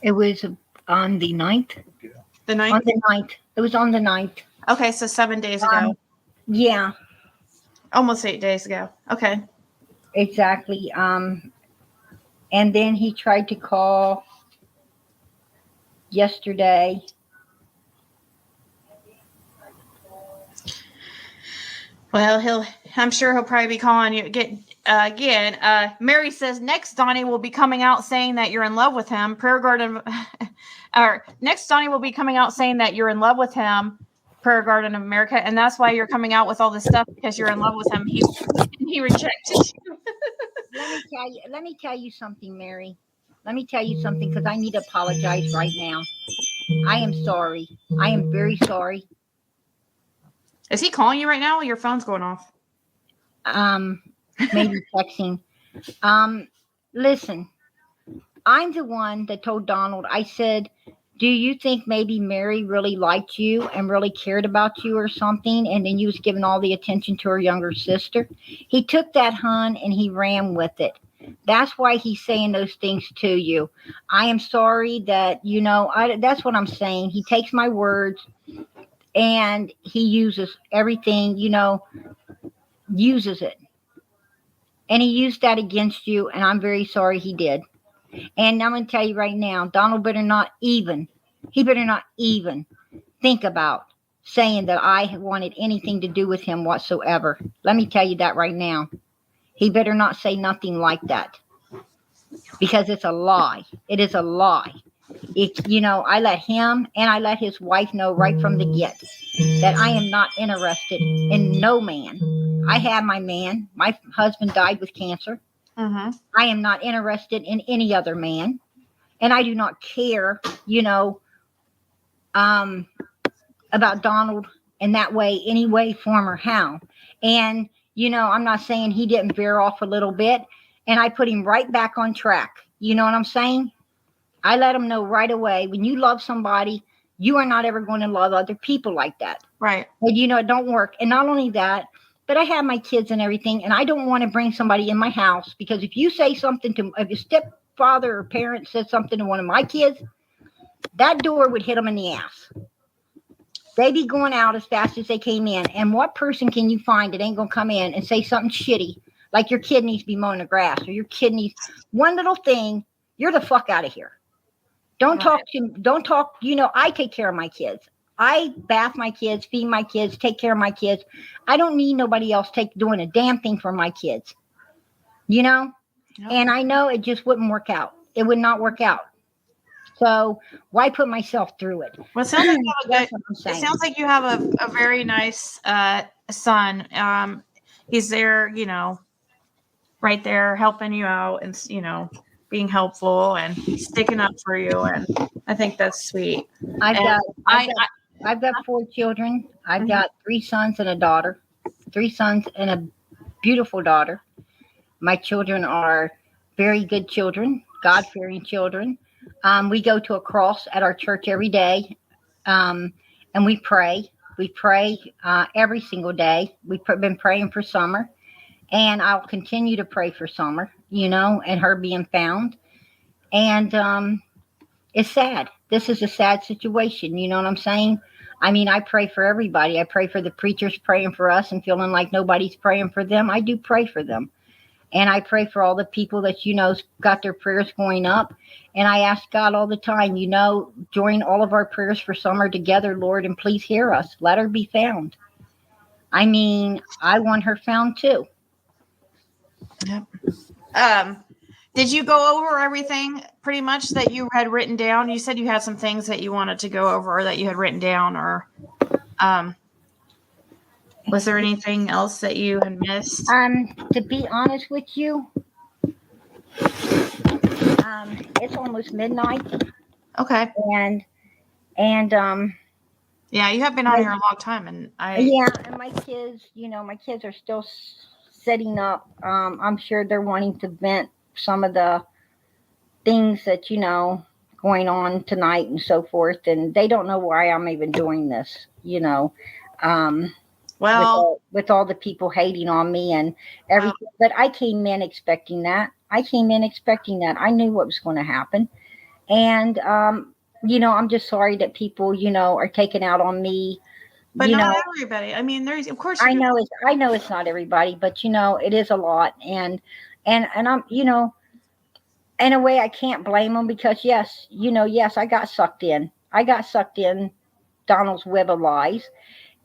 It was on the 9th. The 9th? On the 9th. It was on the 9th. Okay, so 7 days ago. Yeah. Almost 8 days ago. Okay. Exactly. And then he tried to call yesterday. Well, I'm sure he'll probably be calling you again. Mary says next Donnie will be coming out saying that you're in love with him. Prayer Garden, or next Donnie will be coming out saying that you're in love with him. Prayer Garden of America, and that's why you're coming out with all this stuff, because you're in love with him. He rejected you. Let me tell you something, Mary. Let me tell you something, because I need to apologize right now. I am sorry. I am very sorry. Is he calling you right now? Your phone's going off. Maybe texting. Listen, I'm the one that told Donald, I said, do you think maybe Mary really liked you and really cared about you or something? And then you was giving all the attention to her younger sister. He took that, hun, and he ran with it. That's why he's saying those things to you. I am sorry that, that's what I'm saying. He takes my words and he uses everything, uses it. And he used that against you, and I'm very sorry he did. And I'm going to tell you right now, Donald better not even think about saying that I wanted anything to do with him whatsoever. Let me tell you that right now. He better not say nothing like that, because it's a lie. It is a lie. I let him and I let his wife know right from the get that I am not interested in no man. I have my man. My husband died with cancer. Mm-hmm. I am not interested in any other man. And I do not care, about Donald in that way, any way, form, or how. And, I'm not saying he didn't veer off a little bit, and I put him right back on track. You know what I'm saying? I let him know right away, when you love somebody, you are not ever going to love other people like that. Right. And, it don't work. And not only that, but I have my kids and everything, and I don't want to bring somebody in my house, because if you say something to, if your stepfather or parent said something to one of my kids, that door would hit them in the ass. They be going out as fast as they came in. And what person can you find that ain't going to come in and say something shitty, like your kid needs to be mowing the grass, or your kid needs one little thing? You're the fuck out of here. Don't talk, I take care of my kids. I bath my kids, feed my kids, take care of my kids. I don't need nobody else doing a damn thing for my kids. Yep. And I know it just wouldn't work out. It would not work out. So why put myself through it? Well, it sounds like you have a very nice son. He's there, right there helping you out, and being helpful and sticking up for you, and I think that's sweet. I've got 4 children. I've got 3 sons and a daughter. 3 sons and a beautiful daughter. My children are very good children, God-fearing children. We go to a cross at our church every day, and we pray. We pray every single day. We've been praying for Summer, and I'll continue to pray for Summer, and her being found. And it's sad. This is a sad situation. You know what I'm saying? I mean, I pray for everybody. I pray for the preachers praying for us and feeling like nobody's praying for them. I do pray for them. And I pray for all the people that, got their prayers going up. And I ask God all the time, join all of our prayers for Summer together, Lord, and please hear us. Let her be found. I mean, I want her found too. Yep. Did you go over everything pretty much that you had written down? You said you had some things that you wanted to go over, or that you had written down, or was there anything else that you had missed? To be honest with you, it's almost midnight. Okay. And yeah, you have been on here a long time, and and my kids are still sitting up. I'm sure they're wanting to vent some of the things that going on tonight and so forth, and they don't know why I'm even doing this. Well, with all the people hating on me and everything, but I came in expecting that. I knew what was going to happen, and I'm just sorry that people are taking out on me. But not everybody. I mean, there's, of course, I know it's not everybody, but it is a lot, and I'm in a way, I can't blame them because yes, yes, I got sucked in. I got sucked in Donald's web of lies,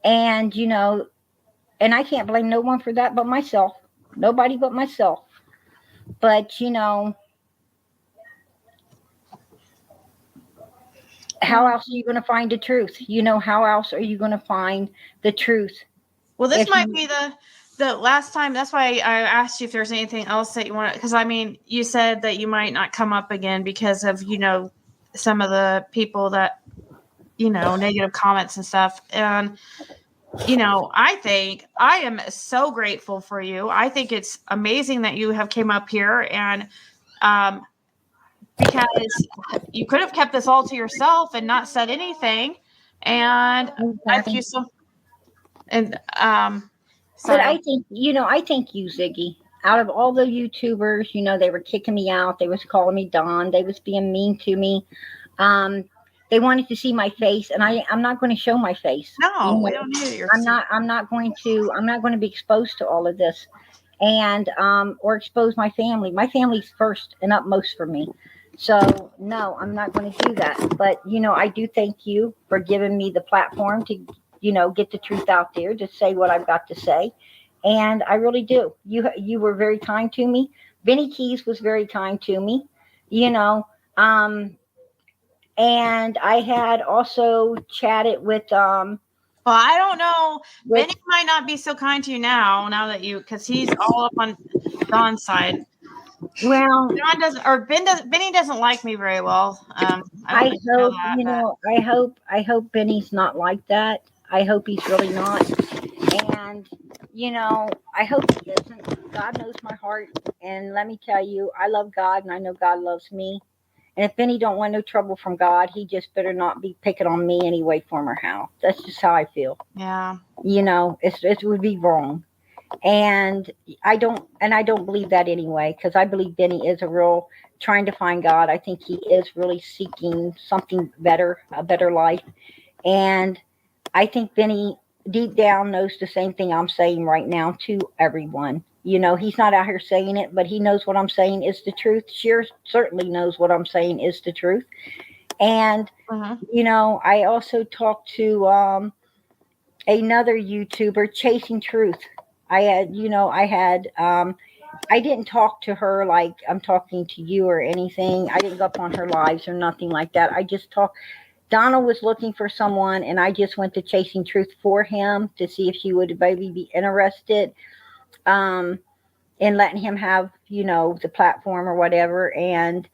and and I can't blame no one for that but myself. Nobody but myself. But how else are you going to find the truth? How else are you going to find the truth? Well, this might be the last time. That's why I asked you if there's anything else that you want to, because I mean, you said that you might not come up again because of, some of the people that, negative comments and stuff. And, I think I am so grateful for you. I think it's amazing that you have came up here and, because you could have kept this all to yourself and not said anything. And I thank you so. And But I think I thank you, Ziggy. Out of all the YouTubers, they were kicking me out. They was calling me Don. They was being mean to me. They wanted to see my face, and I'm not going to show my face. No, we don't need your. I'm not going to be exposed to all of this, and or expose my family. My family's first and utmost for me. So no, I'm not going to do that. But I do thank you for giving me the platform to get the truth out there, to say what I've got to say, and I really do. You were very kind to me. Benny Keys was very kind to me. You know, and I had also chatted with Well, I don't know. Benny might not be so kind to you now that because he's all up on Don's side. Well, Don doesn't, or Benny doesn't like me very well. I hope I hope Benny's not like that. I hope he's really not. And I hope he isn't. God knows my heart, and let me tell you, I love God, and I know God loves me. And if Benny don't want no trouble from God, he just better not be picking on me anyway, form or how. That's just how I feel. Yeah. It would be wrong. And I don't believe that anyway, because I believe Benny is trying to find God. I think he is really seeking something better, a better life. And I think Benny deep down knows the same thing I'm saying right now to everyone. He's not out here saying it, but he knows what I'm saying is the truth. Cher certainly knows what I'm saying is the truth. And, I also talked to another YouTuber, Chasing Truth. I didn't talk to her like I'm talking to you or anything. I didn't go up on her lives or nothing like that. I just talked. Donna was looking for someone, and I just went to Chasing Truth for him to see if she would maybe be interested in letting him have, the platform or whatever. And,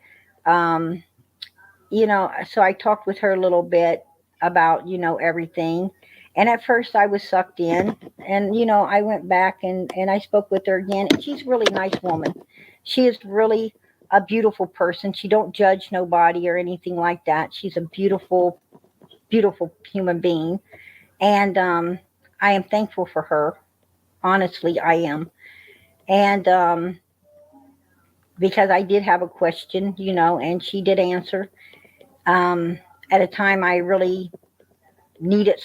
so I talked with her a little bit about, everything. And at first I was sucked in, and, I went back and I spoke with her again. And she's a really nice woman. She is really a beautiful person. She don't judge nobody or anything like that. She's a beautiful, beautiful human being. And I am thankful for her. Honestly, I am. And because I did have a question, and she did answer at a time I really needed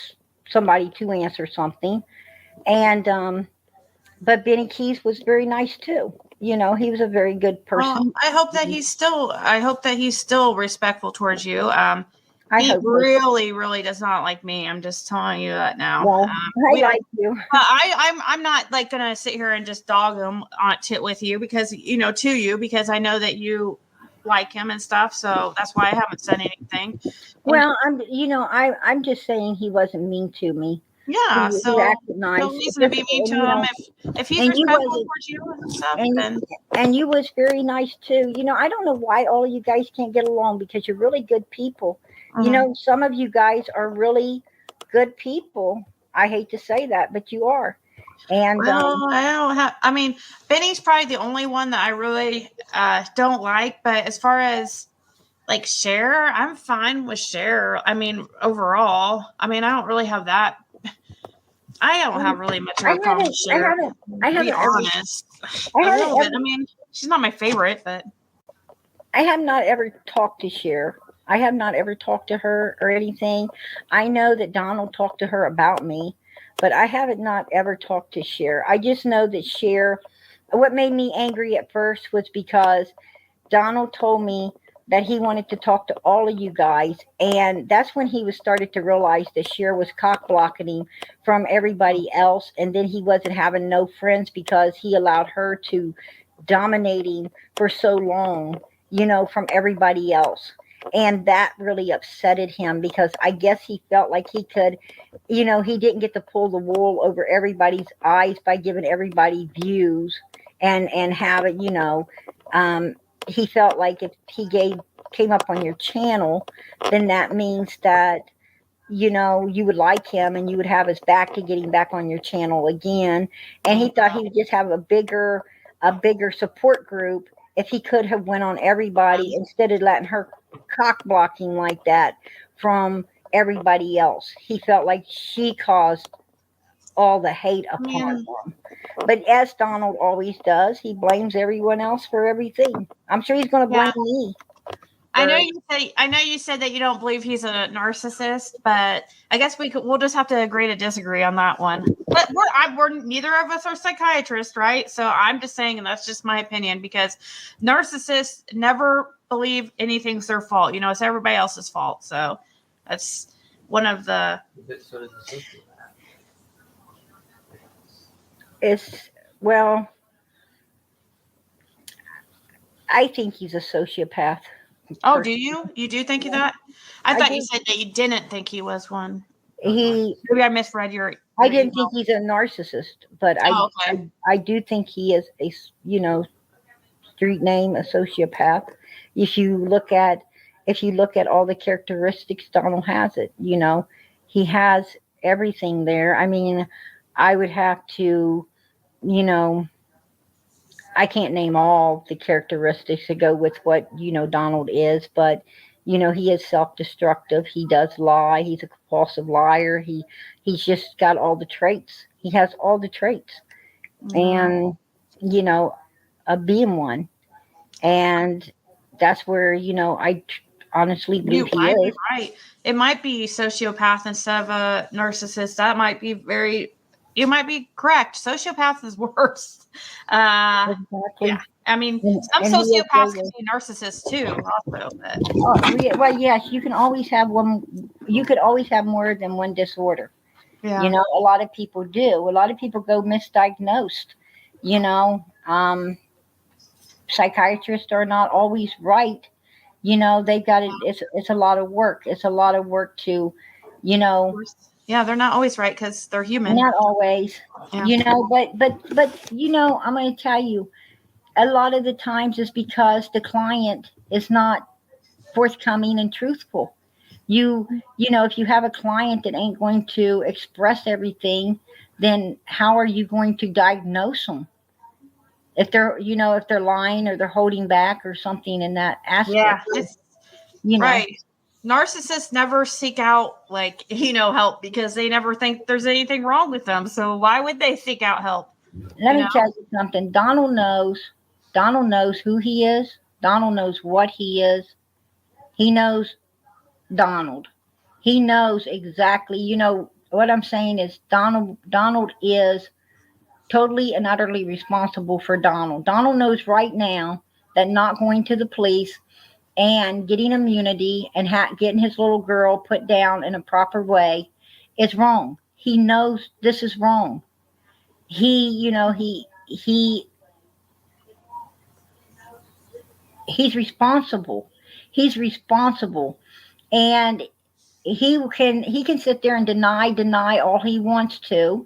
somebody to answer something. And but Benny Keys was very nice too. He was a very good person. Well, I hope that he's still respectful towards you. He really, really does not like me. I'm just telling you that now. Well, I like you. I'm not like gonna sit here and just dog him on it with you because because I know that you like him and stuff. So that's why I haven't said anything. Well, I'm just saying he wasn't mean to me. Yeah, he acted nice. No reason to be mean to him if he's respectful towards you and stuff. And you was very nice too. I don't know why all of you guys can't get along because you're really good people. Some of you guys are really good people. I hate to say that, but you are. And I don't have. I mean, Benny's probably the only one that I really don't like. But as far as like Cher, I'm fine with Cher. I mean, overall, I don't really have that. I don't have really much of a problem with Cher. I haven't be honest. I mean, she's not my favorite, but I have not ever talked to Cher. I have not ever talked to her or anything. I know that Donald talked to her about me, but I haven't not ever talked to Cher. I just know that Cher. What made me angry at first was because Donald told me that he wanted to talk to all of you guys, and that's when he was started to realize that Cher was cock blocking him from everybody else, and then he wasn't having no friends because he allowed her to dominate him for so long, from everybody else. And that really upsetted him because I guess he felt like he could, he didn't get to pull the wool over everybody's eyes by giving everybody views and have it, he felt like if he came up on your channel, then that means that you would like him and you would have his back to get him back on your channel again. And he thought he would just have a bigger support group if he could have went on everybody instead of letting her cock blocking like that from everybody else. He felt like she caused all the hate upon him. But as Donald always does, he blames everyone else for everything. I'm sure he's going to blame me. I know you said that you don't believe he's a narcissist, but I guess we'll just have to agree to disagree on that one. But we're neither of us are psychiatrists, right? So I'm just saying, and that's just my opinion, because narcissists never believe anything's their fault. It's everybody else's fault. So that's one of the. I think he's a sociopath. Oh, do you? You do think of that? I thought you said that you didn't think he was one. Maybe I misread your I didn't think he's a narcissist, but okay. I do think he is a street name, a sociopath. If you look at all the characteristics, Donald has it. He has everything there. I mean, I would have to, I can't name all the characteristics to go with what Donald is, but he is self-destructive. He does lie. He's a compulsive liar. He's just got all the traits. He has all the traits, and being one, and that's where I honestly believe he is. Be right. It might be sociopath instead of a narcissist. That might be you might be correct. Sociopath is worse. Exactly. Yeah. I mean, some sociopaths can be narcissists too, also. But. Well, yes, you can always have one. You could always have more than one disorder. Yeah. A lot of people do. A lot of people go misdiagnosed. Psychiatrists are not always right. They've got it. It's a lot of work. It's a lot of work to, Yeah, they're not always right because they're human. Not always, yeah. But I'm going to tell you, a lot of the times is because the client is not forthcoming and truthful. If you have a client that ain't going to express everything, then how are you going to diagnose them? If they're lying or they're holding back or something in that aspect. Yeah, right. Narcissists never seek out help because they never think there's anything wrong with them. So why would they seek out help? Let me tell you something. Donald knows who he is. Donald knows what he is. He knows Donald. He knows exactly, what I'm saying is Donald is totally and utterly responsible for Donald. Donald knows right now that not going to the police and getting immunity and getting his little girl put down in a proper way is wrong. He knows this is wrong. He's responsible. He's responsible. And he can sit there and deny all he wants to.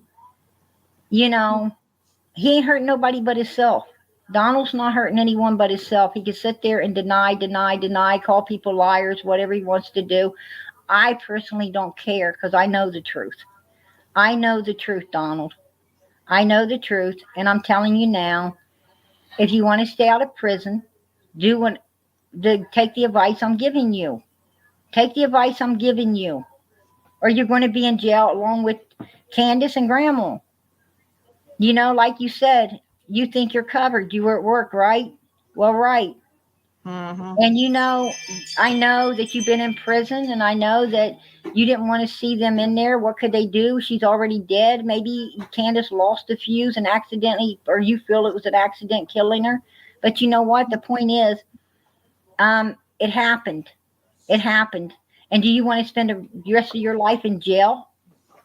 He ain't hurting nobody but himself. Donald's not hurting anyone but himself. He can sit there and deny, call people liars, whatever he wants to do. I personally don't care because I know the truth. I know the truth, Donald. I know the truth, and I'm telling you now, if you want to stay out of prison, take the advice I'm giving you. Take the advice I'm giving you, or you're going to be in jail along with Candace and Grandma. Like you said, you think you're covered. You were at work, right? Well, right. Mm-hmm. And I know that you've been in prison, and I know that you didn't want to see them in there. What could they do? She's already dead. Maybe Candace lost the fuse and accidentally, or you feel it was an accident killing her. But you know what? The point is, It happened. It happened. And do you want to spend the rest of your life in jail?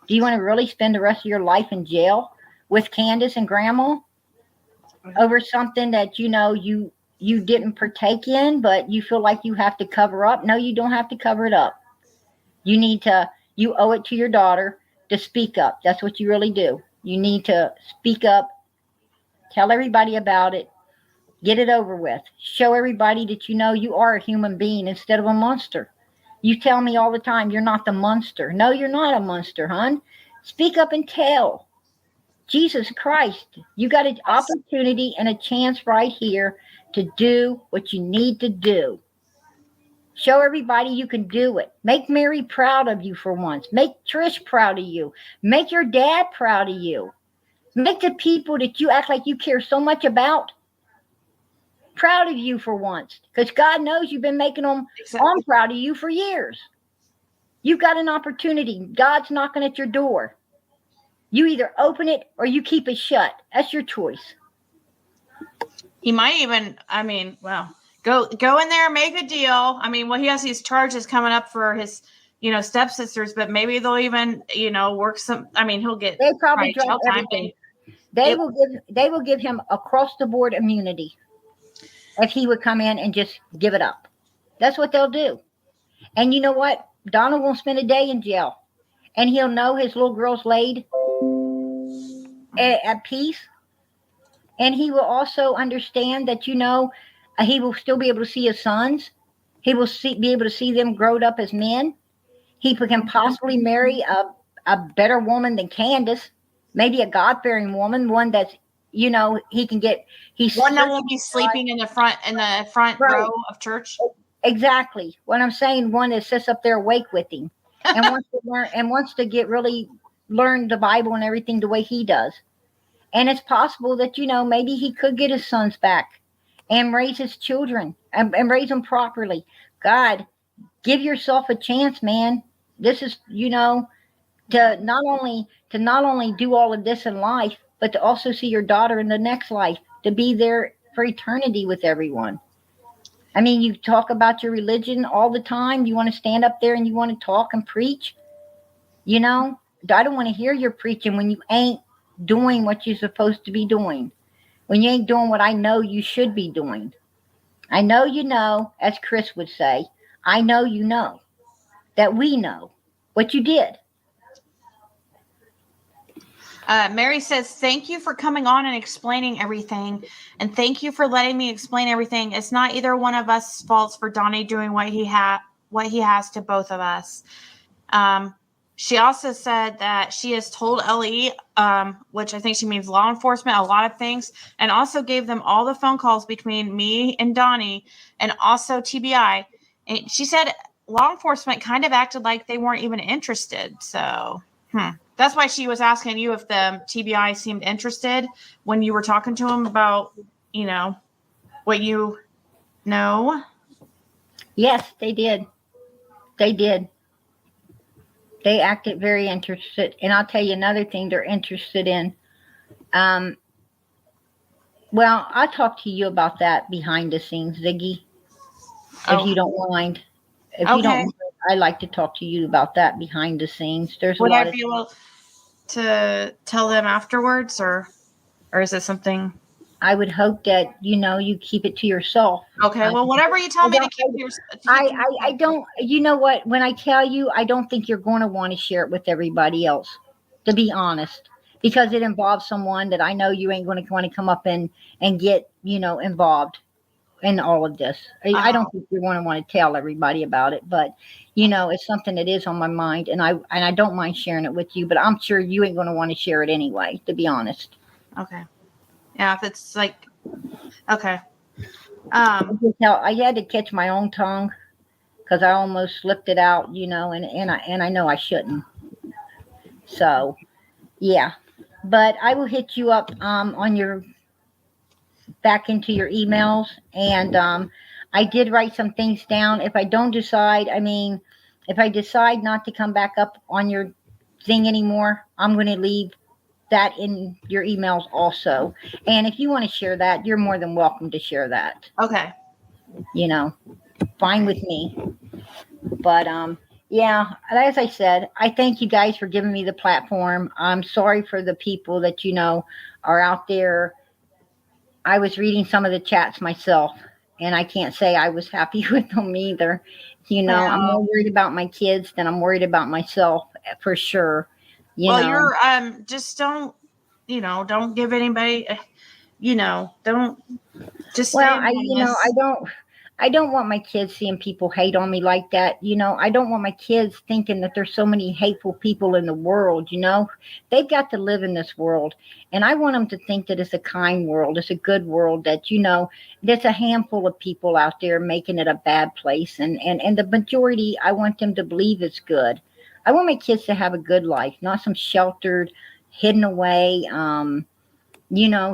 Do you want to really spend the rest of your life in jail with Candace and Grandma over something that you didn't partake in, but you feel like you have to cover up? No, you don't have to cover it up. You owe it to your daughter to speak up. That's what you really do. You need to speak up, tell everybody about it, get it over with. Show everybody that you are a human being instead of a monster. You tell me all the time you're not the monster. No, you're not a monster, hon. Speak up and tell. Jesus Christ, you got an opportunity and a chance right here to do what you need to do. Show everybody you can do it. Make Mary proud of you for once. Make Trish proud of you. Make your dad proud of you. Make the people that you act like you care so much about proud of you for once. Because God knows you've been making them all proud of you for years. You've got an opportunity. God's knocking at your door. You either open it or you keep it shut. That's your choice. He might even, go in there, make a deal. He has these charges coming up for his, stepsisters, but maybe they'll even, work some. He'll get. They probably drop everything. They will give him across the board immunity if he would come in and just give it up. That's what they'll do. And you know what? Donald won't spend a day in jail, and he'll know his little girl's laid at peace. And he will also understand that, he will still be able to see his sons. He will be able to see them growed up as men. He can possibly marry a better woman than Candace, maybe a God-fearing woman, one that's, he can get. He's one that won't be sleeping in the front right. row of church. Exactly what I'm saying. One that sits up there awake with him and wants to learn and wants to learn the Bible and everything the way he does. And it's possible that, maybe he could get his sons back and raise his children and raise them properly. God, give yourself a chance, man. This is, to not only do all of this in life, but to also see your daughter in the next life, to be there for eternity with everyone. You talk about your religion all the time. You want to stand up there and you want to talk and preach. I don't want to hear your preaching when you ain't doing what you're supposed to be doing, when you ain't doing what I know you should be doing. I know, as Chris would say, I know that we know what you did. Mary says, thank you for coming on and explaining everything. And thank you for letting me explain everything. It's not either one of us faults for Donnie doing what he has to both of us. She also said that she has told Ellie, which I think she means law enforcement, a lot of things, and also gave them all the phone calls between me and Donnie and also TBI. And she said law enforcement kind of acted like they weren't even interested. So, that's why she was asking you if the TBI seemed interested when you were talking to him about, what you know. Yes, they did. They did. They acted very interested. And I'll tell you another thing they're interested in. Well, I'll talk to you about that behind the scenes, Ziggy. If you don't mind. If you don't mind, I'd like to talk to you about that behind the scenes. Would I be able to tell them afterwards, or is it something? I would hope that, you keep it to yourself. Okay. Well, whatever you tell me to keep yourself. I don't, you know what, when I tell you, I don't think you're going to want to share it with everybody else, to be honest, because it involves someone that I know you ain't going to want to come up and get, involved in all of this. I don't think you're going to want to tell everybody about it, but it's something that is on my mind, and I don't mind sharing it with you, but I'm sure you ain't going to want to share it anyway, to be honest. Okay. Yeah, if it's like, okay. I had to catch my own tongue because I almost slipped it out, and I know I shouldn't. So, yeah. But I will hit you up on your back into your emails, and I did write some things down. If I don't decide, if I decide not to come back up on your thing anymore, I'm going to leave that in your emails also. And if you want to share that, you're more than welcome to share that. Okay. fine with me. But yeah, as I said, I thank you guys for giving me the platform. I'm sorry for the people that are out there. I was reading some of the chats myself, and I can't say I was happy with them either. I'm more worried about my kids than I'm worried about myself, for sure. You're just don't don't give anybody don't just well, stay anonymous. I don't want my kids seeing people hate on me like that. I don't want my kids thinking that there's so many hateful people in the world. They've got to live in this world. And I want them to think that it's a kind world. It's a good world that, there's a handful of people out there making it a bad place. And the majority, I want them to believe it's good. I want my kids to have a good life, not some sheltered, hidden away,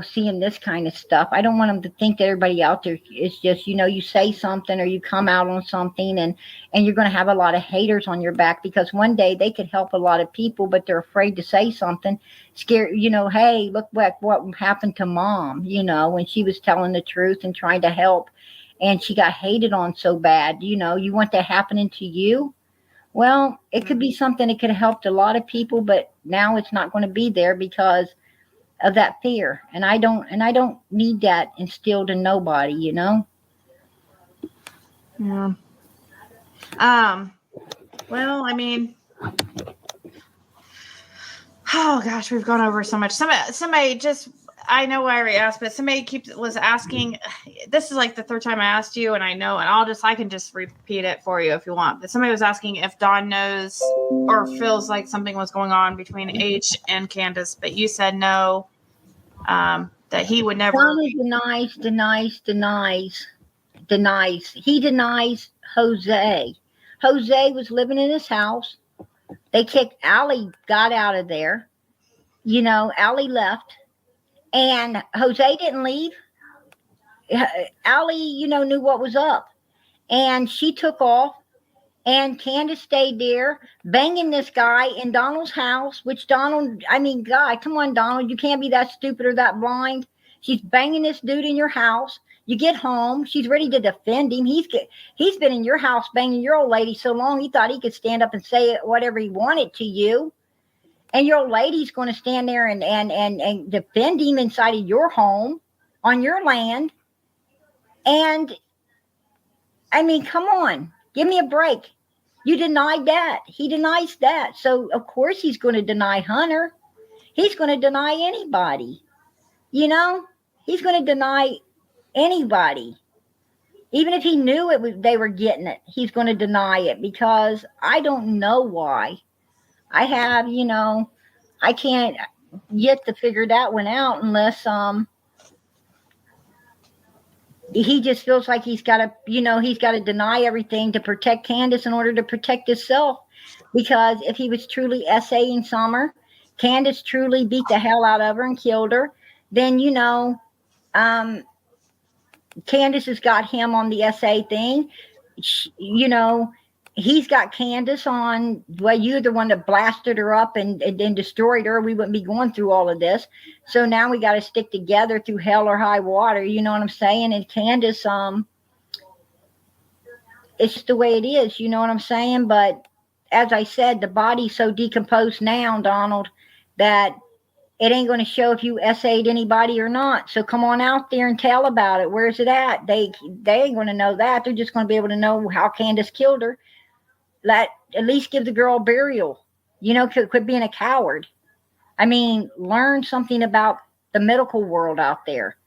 seeing this kind of stuff. I don't want them to think that everybody out there is just, you say something or you come out on something and you're going to have a lot of haters on your back, because one day they could help a lot of people, but they're afraid to say something, scared, hey, look what happened to mom, when she was telling the truth and trying to help and she got hated on so bad. You want that happening to you? Well, it could be something that could have helped a lot of people, but now it's not going to be there because of that fear. And I don't need that instilled in nobody. Yeah. Well, I mean, oh gosh, we've gone over so much. Somebody just, I know I already asked, but somebody was asking. This is like the third time I asked you, and I know, and I can just repeat it for you if you want. But somebody was asking if Dawn knows or feels like something was going on between H and Candace, but you said no. That he would never. Donna denies. He denies Jose. Jose was living in his house. They kicked Allie, got out of there. Allie left, and Jose didn't leave. Allie, knew what was up, and she took off. And Candace stayed there banging this guy in Donald's house, which Donald, God, come on, Donald, you can't be that stupid or that blind. She's banging this dude in your house. You get home, she's ready to defend him. He's been in your house banging your old lady so long, he thought he could stand up and say whatever he wanted to you. And your old lady's going to stand there and defend him inside of your home, on your land. And, come on, give me a break. You denied that. He denies that. So, of course, he's going to deny Hunter. He's going to deny anybody. He's going to deny anybody. Even if he knew they were getting it, he's going to deny it, because I don't know why. I have, I can't yet to figure that one out unless he just feels like he's got to deny everything to protect Candace in order to protect himself. Because if he was truly SAing Summer, Candace truly beat the hell out of her and killed her, then, Candace has got him on the SA thing. He's got Candace on, well, you're the one that blasted her up and destroyed her. We wouldn't be going through all of this. So now we got to stick together through hell or high water. You know what I'm saying? And Candace, it's just the way it is. You know what I'm saying? But as I said, the body's so decomposed now, Donald, that it ain't going to show if you SA'd anybody or not. So come on out there and tell about it. Where's it at? They ain't going to know that. They're just going to be able to know how Candace killed her. At least give the girl burial. Quit being a coward. Learn something about the medical world out there.